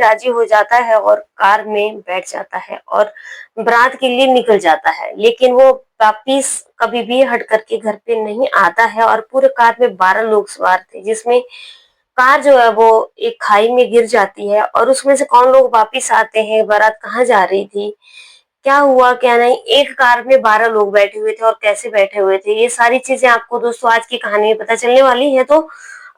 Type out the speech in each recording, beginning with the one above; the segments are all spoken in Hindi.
राजी हो जाता है और कार में बैठ जाता है और बारात के लिए निकल जाता है, लेकिन वो वापिस कभी भी हट करके घर पे नहीं आता है। और पूरे कार में 12 लोग सवार थे, जिसमें कार जो है वो एक खाई में गिर जाती है और उसमें से कौन लोग वापिस आते हैं, बारात कहाँ जा रही थी, क्या हुआ क्या नहीं, एक कार में 12 लोग बैठे हुए थे और कैसे बैठे हुए थे, ये सारी चीजें आपको दोस्तों आज की कहानी में पता चलने वाली है। तो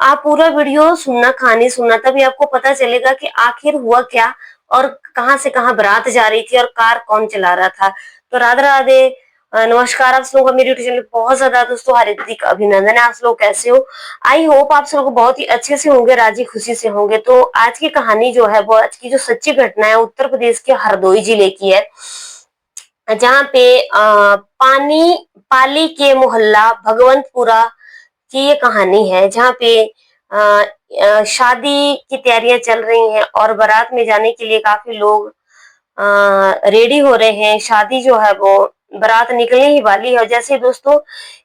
आप पूरा वीडियो सुनना, कहानी सुनना, तभी आपको पता चलेगा कि आखिर हुआ क्या और कहाँ से कहाँ बारात जा रही थी और कार कौन चला रहा था। तो राधे राधे, नमस्कार। आप लोगों का मेरे यूट्यूब चैनल बहुत ज्यादा दोस्तों हार्दिक अभिनंदन है। आप लोग कैसे हो? आई होप आप लोग बहुत ही अच्छे से होंगे, राजी खुशी से होंगे। तो आज की कहानी जो है वो आज की जो सच्ची घटना है उत्तर प्रदेश के हरदोई जिले की है, जहाँ पे पानी पाली के मोहल्ला भगवंतपुरा की ये कहानी है, जहाँ पे शादी की तैयारियां चल रही हैं और बारात में जाने के लिए काफी लोग रेडी हो रहे हैं। शादी जो है वो बारात निकलने ही वाली है। और जैसे दोस्तों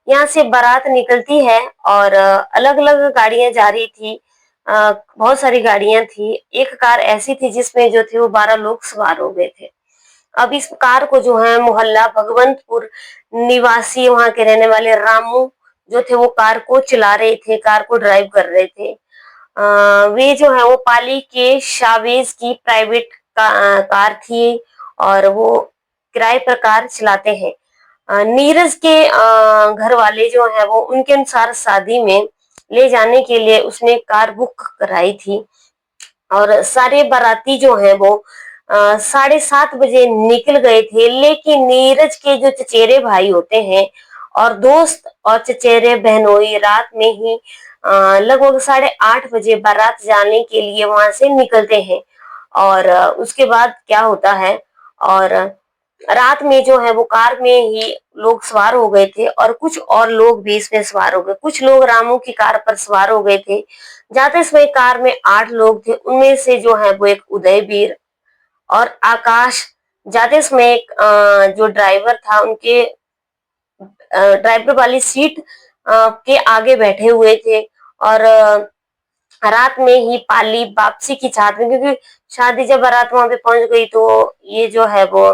यहाँ से बारात निकलती है और अलग अलग गाड़ियां जा रही थी, बहुत सारी गाड़ियां थी। एक कार ऐसी थी जिसमें जो थे वो 12 लोग सवार हो गए थे। अब इस कार को जो है मोहल्ला भगवंतपुर निवासी वहां के रहने वाले रामू जो थे वो कार को चला रहे थे, कार को ड्राइव कर रहे थे। वे जो है वो पाली के शावेज की प्राइवेट कार थी और वो किराए पर कार चलाते हैं। नीरज के घर वाले जो है वो उनके अनुसार शादी में ले जाने के लिए उसने कार बुक कराई थी और सारे बाराती जो है वो 7:30 बजे निकल गए थे। लेकिन नीरज के जो चचेरे भाई होते हैं और दोस्त और चचेरे बहनोई रात में ही लगभग 8:30 बजे बारात जाने के लिए वहां से निकलते हैं। और उसके बाद क्या होता है, और रात में जो है वो कार में ही लोग सवार हो गए थे और कुछ और लोग भी इसमें सवार हो गए। कुछ लोग रामू की कार पर सवार हो गए थे। जाते समय कार में 8 लोग थे, उनमें से जो है वो एक उदयवीर और आकाश जाते समय एक जो ड्राइवर था उनके ड्राइवर वाली सीट के आगे बैठे हुए थे। और रात में ही पाली वापसी की चाहत में, क्योंकि शादी जब बारात वहां पे पहुंच गई तो ये जो है वो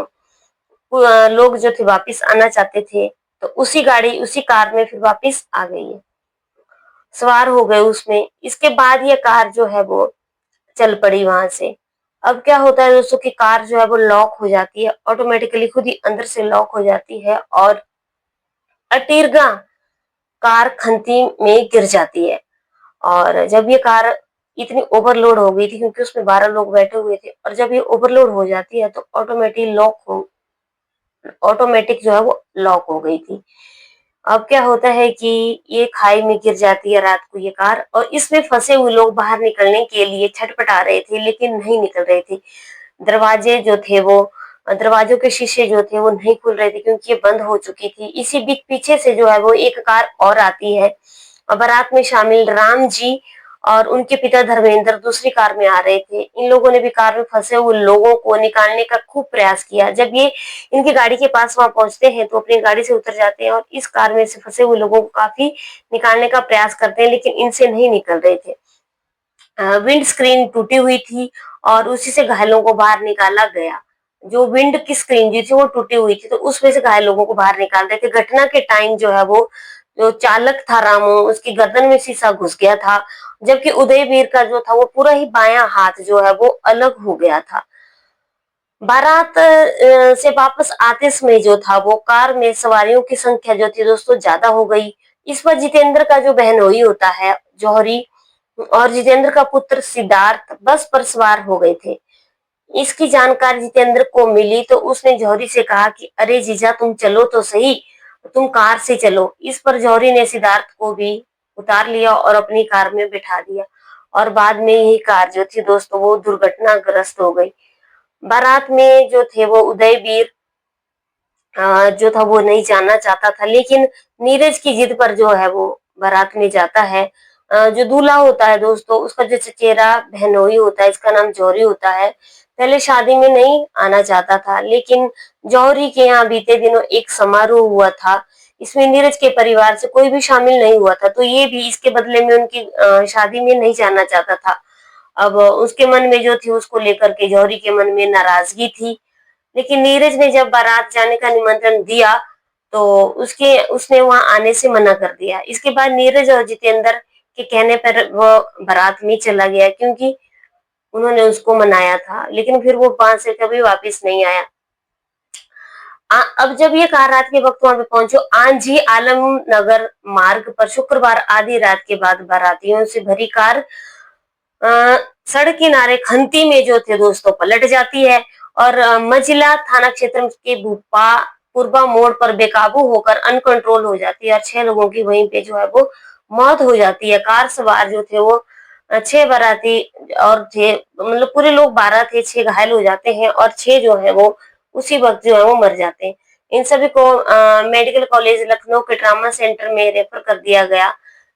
लोग जो थे वापस आना चाहते थे, तो उसी गाड़ी उसी कार में फिर वापस आ गई है, सवार हो गए उसमें। इसके बाद ये कार जो है वो चल पड़ी वहां से। अब क्या होता है दोस्तों की कार जो है वो लॉक हो जाती है, ऑटोमेटिकली खुद ही अंदर से लॉक हो जाती है और अटीरगा कार खंती में गिर जाती है। और जब ये कार इतनी ओवरलोड हो गई थी, क्योंकि उसमें 12 लोग बैठे हुए थे, और जब ये ओवरलोड हो जाती है तो ऑटोमेटिक जो है वो लॉक हो गई थी। अब क्या होता है कि ये खाई में गिर जाती है रात को ये कार, और इसमें फंसे हुए लोग बाहर निकलने के लिए छटपटा रहे थे लेकिन नहीं निकल रहे थे। दरवाजे जो थे वो दरवाजों के शीशे जो थे वो नहीं खुल रहे थे, क्योंकि ये बंद हो चुकी थी। इसी बीच पीछे से जो है वो एक कार और आती है और बारात में शामिल राम जी और उनके पिता धर्मेंद्र दूसरी कार में आ रहे थे। इन लोगों ने भी कार में फंसे हुए लोगों को निकालने का खूब प्रयास किया। जब ये इनकी गाड़ी के पास वहां पहुंचते हैं तो अपनी गाड़ी से उतर जाते हैं और इस कार में से फंसे हुए लोगों को काफी निकालने का प्रयास करते हैं, लेकिन इनसे नहीं निकल रहे थे। विंड स्क्रीन टूटी हुई थी और उसी से घायलों को बाहर निकाला गया। जो विंड की स्क्रीन जो थी वो टूटी हुई थी, तो उसमें से घायल लोगों को बाहर निकाल रहे थे। घटना के टाइम जो है वो जो चालक था रामू, उसकी गर्दन में शीशा घुस गया था, जबकि उदयवीर का जो था वो पूरा ही बायां हाथ जो है वो अलग हो गया था। बारात से वापस आते समय जो था वो कार में सवारियों की संख्या जो थी दोस्तों ज्यादा हो गई। इस पर जितेंद्र का जो बहनोई होता है जौहरी और जितेंद्र का पुत्र सिद्धार्थ बस पर सवार हो गए थे। इसकी जानकारी जितेंद्र को मिली तो उसने जौहरी से कहा कि अरे जीजा तुम चलो तो सही, तुम कार से चलो। इस पर जौहरी ने सिद्धार्थ को भी उतार लिया और अपनी कार में बिठा दिया और बाद में यही कार जो थी दोस्तों वो दुर्घटनाग्रस्त हो गई। बारात में जो थे वो उदयवीर जो था वो नहीं जाना चाहता था, लेकिन नीरज की जिद पर जो है वो बारात में जाता है। जो दूल्हा होता है दोस्तों उसका जो चचेरा बहनोई होता है, इसका नाम जौहरी होता है, पहले शादी में नहीं आना चाहता था, लेकिन जौहरी के यहाँ बीते दिनों एक समारोह हुआ था। इसमें नीरज के परिवार से कोई भी शामिल नहीं हुआ था, तो ये भी इसके बदले में उनकी शादी में नहीं जाना चाहता था। अब उसके मन में जो थी उसको लेकर के जौहरी के मन में नाराजगी थी। लेकिन नीरज ने जब बारात जाने का निमंत्रण दिया तो उसने वहां आने से मना कर दिया। इसके बाद नीरज और जितेंद्र के कहने पर वो बारात में चला गया, क्योंकि उन्होंने उसको मनाया था, लेकिन फिर वो वहां से कभी वापस नहीं आया। अब जब ये कार रात के वक्त वहां पे पहुंचो, आंजी आलम नगर मार्ग पर शुक्रवार आधी रात के बाद बारातियों से भरी कार सड़क किनारे खंती में जो थे दोस्तों पलट जाती है और मजिला थाना क्षेत्र के भूपा पूर्वा मोड़ पर बेकाबू होकर अनकंट्रोल हो जाती है और 6 लोगों की वहीं पे जो है वो मौत हो जाती है। कार सवार जो थे वो 6 बाराती और थे, मतलब पूरे लोग 12 थे, 6 घायल हो जाते हैं और 6 जो है वो उसी वक्त जो है वो मर जाते हैं। इन सभी को मेडिकल कॉलेज लखनऊ के ट्रामा सेंटर में रेफर कर दिया गया,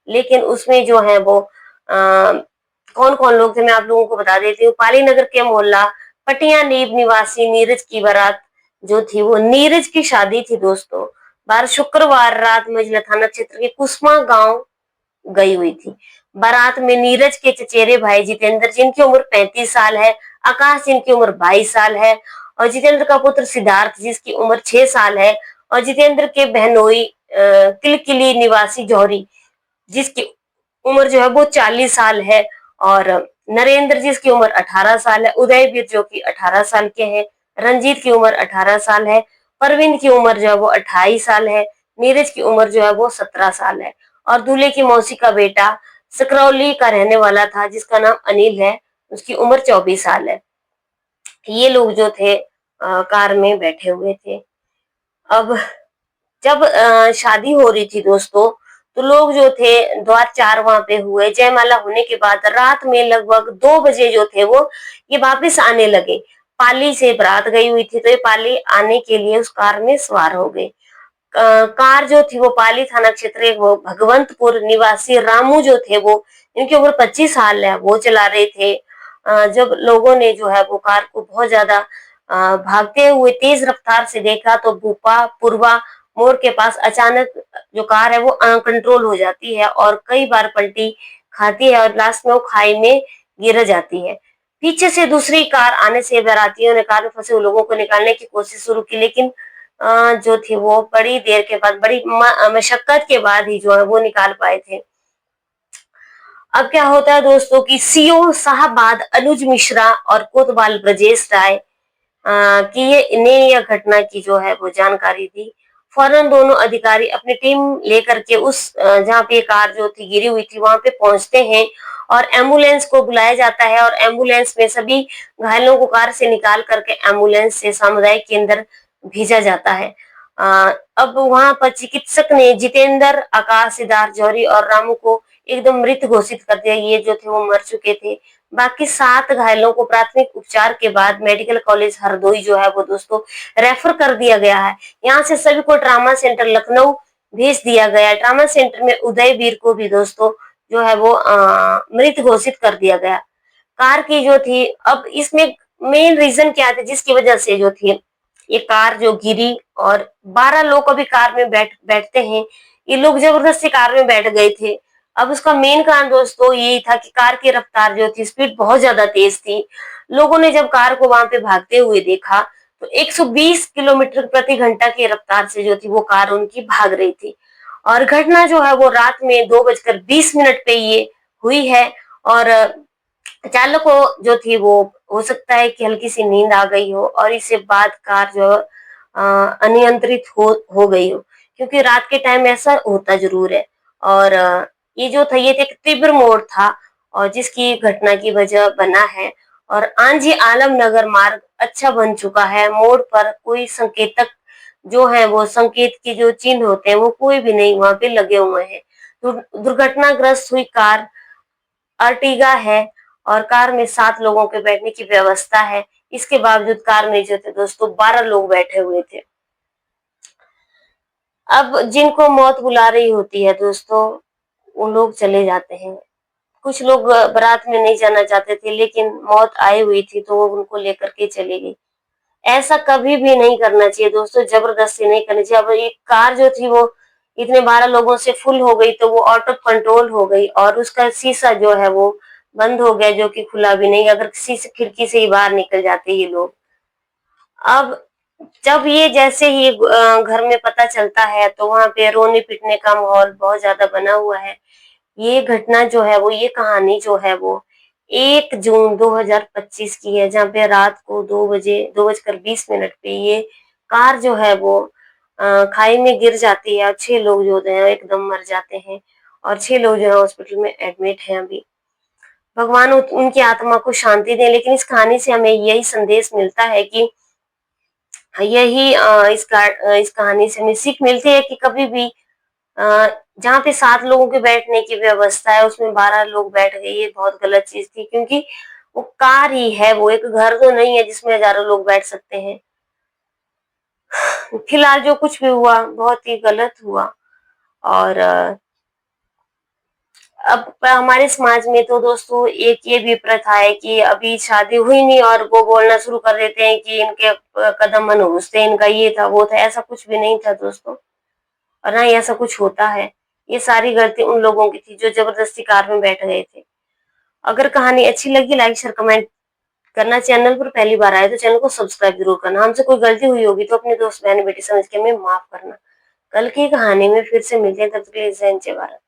लेकिन उसमें जो है वो कौन कौन लोग थे मैं आप लोगों को बता देती हूँ। पाली नगर के मोहल्ला पटिया नीब निवासी नीरज की बारात जो थी वो नीरज की शादी थी दोस्तों। बार शुक्रवार रात मझिला थाना क्षेत्र के कुसमा गांव गई हुई थी। बारात में नीरज के चचेरे भाई जितेंद्र जिनकी उम्र 35 साल है, आकाश जिनकी उम्र 22 साल है और जितेंद्र का पुत्र सिद्धार्थ जिसकी उम्र 6 साल है और जितेंद्र के बहनोई किलकिली निवासी जौहरी जिसकी उम्र जो है वो 40 साल है और नरेंद्र जिसकी उम्र 18 साल है, उदयवीर जो कि 18 साल के हैं, रंजीत की उम्र 18 साल है, परवीन की उम्र जो है वो 28 साल है, नीरज की उम्र जो है वो 17 साल है और दूल्हे की मौसी का बेटा सकरौली का रहने वाला था जिसका नाम अनिल है, उसकी उम्र 24 साल है। ये लोग जो थे कार में बैठे हुए थे। अब जब शादी हो रही थी दोस्तों तो लोग जो थे द्वार 4 वहां पे हुए। जयमाला होने के बाद रात में लगभग 2 बजे जो थे वो ये वापस आने लगे। पाली से बारात गई हुई थी तो ये पाली आने के लिए उस कार में सवार हो गए। कार जो थी वो पाली थाना क्षेत्र वो भगवंतपुर निवासी रामू जो थे वो इनकी उम्र 25 साल है, वो चला रहे थे। जब लोगों ने जो है वो कार को बहुत ज्यादा भागते हुए तेज रफ्तार से देखा तो भूपा पूर्वा मोड़ के पास अचानक जो कार है वो अनकंट्रोल हो जाती है और कई बार पलटी खाती है और लास्ट में वो खाई में गिर जाती है। पीछे से दूसरी कार आने से बारातियों ने कार में फंसे हुए लोगों को निकालने की कोशिश शुरू की, लेकिन जो थी वो बड़ी देर के बाद बड़ी मशक्कत के बाद ही जो है वो निकाल पाए थे। अब क्या होता है दोस्तों कि सीओ शाहबाद अनुज मिश्रा और कोतवाल ब्रजेश राय कि ये इन्हें यह घटना की जो है वो जानकारी दी। फौरन दोनों अधिकारी अपनी टीम लेकर के उस जहाँ पे कार जो थी गिरी हुई थी वहां पे पहुंचते हैं और एम्बुलेंस को बुलाया जाता है और एम्बुलेंस में सभी घायलों को कार से निकाल करके एम्बुलेंस से सामुदायिक केंद्र भेजा जाता है। अब वहां पर चिकित्सक ने जितेंद्र, आकाश, सिद्धार्थ, जौहरी और रामू को एकदम मृत घोषित कर दिया। ये जो थे वो मर चुके थे। बाकी 7 घायलों को प्राथमिक उपचार के बाद मेडिकल कॉलेज हरदोई जो है वो दोस्तों रेफर कर दिया गया है। यहाँ से सभी को ट्रामा सेंटर लखनऊ भेज दिया गया है। ट्रामा सेंटर में उदयवीर को भी दोस्तों जो है वो मृत घोषित कर दिया गया। कार की जो थी, अब इसमें मेन रीजन क्या था जिसकी वजह से जो थी ये कार जो गिरी और 12 लोग अभी कार में बैठते हैं, ये लोग जबरदस्ती कार में बैठ गए थे। अब उसका मेन कारण दोस्तों यही था कि कार की रफ्तार जो थी स्पीड बहुत ज्यादा तेज थी। लोगों ने जब कार को वहां पे भागते हुए देखा तो 120 किलोमीटर प्रति घंटा की रफ्तार से जो थी वो कार उनकी भाग रही थी और घटना जो है वो रात में 2:20 पे ये हुई है और चालक को जो थी वो हो सकता है कि हल्की सी नींद आ गई हो और इससे बाद कार जो अनियंत्रित हो गई हो, क्योंकि रात के टाइम ऐसा होता जरूर है। और ये जो था ये एक तीव्र मोड़ था और जिसकी घटना की वजह बना है और आंजी आलम नगर मार्ग अच्छा बन चुका है। मोड़ पर कोई संकेतक जो है वो संकेत के जो चिन्ह होते हैं वो कोई भी नहीं वहां पे लगे हुए हैं। दुर्घटनाग्रस्त हुई कार अर्टिगा है और कार में 7 लोगों के बैठने की व्यवस्था है। इसके बावजूद कार में जो थे दोस्तों 12 लोग बैठे हुए थे। अब जिनको मौत बुला रही होती है दोस्तों वो लोग चले जाते हैं। कुछ लोग बारात में नहीं जाना चाहते थे लेकिन मौत आई हुई थी तो वो उनको लेकर के चली गई। ऐसा कभी भी नहीं करना चाहिए दोस्तों, जबरदस्ती नहीं करनी चाहिए। अब एक कार जो थी वो इतने 12 लोगों से फुल हो गई तो वो आउट ऑफ कंट्रोल हो गई और उसका शीशा जो है वो बंद हो गया, जो कि खुला भी नहीं, अगर किसी से खिड़की से ही बाहर निकल जाते ये लोग। अब जब ये जैसे ही घर में पता चलता है तो वहाँ पे रोने-पीटने का माहौल बहुत ज़्यादा बना हुआ है। ये घटना जो है वो, ये कहानी जो है वो 1 जून 2025 की है, जहाँ पे रात को 2:20 पे ये कार जो है वो खाई में गिर जाती है और 6 लोग जो हैं एकदम मर जाते हैं और 6 लोग जो है हॉस्पिटल में एडमिट हैं अभी। भगवान उनकी आत्मा को शांति दें, लेकिन इस कहानी से हमें यही संदेश मिलता है कि यही इस कहानी से हमें सीख मिलती है कि कभी भी अ, जहाँ पे 7 लोगों के बैठने की व्यवस्था है, उसमें 12 लोग बैठ गए, ये बहुत गलत चीज़ थी, क्योंकि वो कार ही है, वो एक घर तो नहीं है जिसमें हज़ारों लोग बैठ सकते हैं। फिलहाल जो कुछ भी हुआ, बहुत ही गलत हुआ। और अब हमारे समाज में तो दोस्तों एक ये भी प्रथा है कि अभी शादी हुई नहीं और वो बोलना शुरू कर देते हैं कि इनके कदम मनहूस थे, इनका ये था, वो था। ऐसा कुछ भी नहीं था दोस्तों, और ना ही ऐसा कुछ होता है। ये सारी गलती उन लोगों की थी जो ज़बरदस्ती कार में बैठ गए थे। अगर कहानी अच्छी लगी, लाइक, शेयर, कमेंट करना। चैनल पर पहली बार आए तो चैनल को सब्सक्राइब जरूर करना। हमसे कोई गलती हुई होगी तो अपने दोस्त, बहन, बेटी समझ के हमें माफ करना। कल की कहानी में फिर से मिलते हैं, तब तक के लिए जय हिंद, जय भारत।